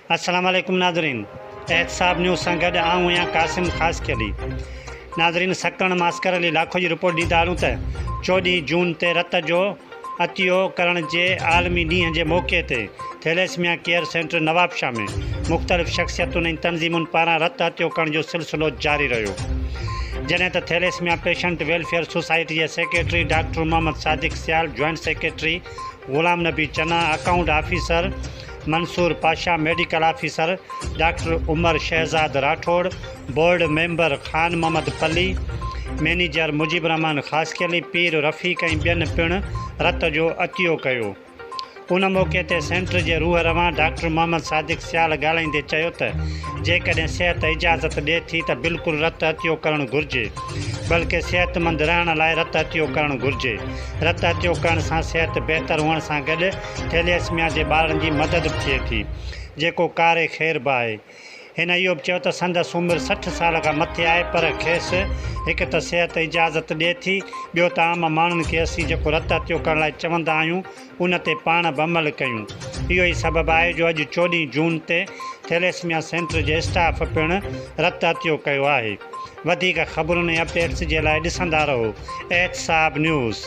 अस्सलाम वालेकुम नाज़रीन, एहतसाब न्यूज़ सां गॾु आऊं आहियां क़ासिम ख़ासि अली। नाज़रीन, सकण मास्कर अली लाखो जी रिपोर्ट ॾींदा हलूं त 14 जून ते रत जो अतियो करण जे आलमी ॾींहं जे मौक़े ते थैलेसमिया केयर सेंटर नवाबशाह में मुख़्तलिफ़ शख़्सियतुनि ऐं तंज़ीमुनि पारां रत अतियो करण जो सिलसिलो जारी रहियो। जॾहिं त थैलेसमिया पेशेंट वेलफेयर सोसाइटी जे secretary doctor Mohammad Sadiq Sial, joint secretary Ghulam Nabi Channa, account officer Mansoor Pasha, medical officer doctor Umar Shahzad Rathore, board member Khan Mohammad Pali, manager Mujib रहमान ख़ासि अली, पीर रफ़ीक ऐं ॿियनि पिणु रत जो अतियो कयो। उन मौक़े ते सेंटर जे रूह रवां डॉक्टर मोहम्मद सादिक सियाल ॻाल्हाईंदे चयो त जेकॾहिं सिहत इजाज़त ॾिए थी त बिल्कुलु रत अतियो करणु घुरिजे, बल्कि सिहतमंद रहण लाइ रत अतियो करणु घुरिजे। रत अतियो करण सां सिहत बहितर हुअण सां गॾु थैलेसमिया जे ॿारनि जी मदद थिए थी, जेको कार ख़ैर बि आहे। हिन इहो बि चयो त संदसि उमिरि 60 साल खां मथे आहे, पर खेसि हिकु त सिहत इजाज़त ॾिए थी, ॿियो त आम माण्हुनि खे असीं जेको रत अतियो करण लाइ चवंदा आहियूं उन ते पाण बि अमल कयूं। इहो ई सबबु आहे जो अॼु 14 जून ते थैलेसमिया सेंटर जे स्टाफ पिणु रत अतियो कयो आहे। वधीक ख़बरुनि ऐं अपडेट्स जे लाइ ॾिसंदा रहो एहतसाब न्यूज़।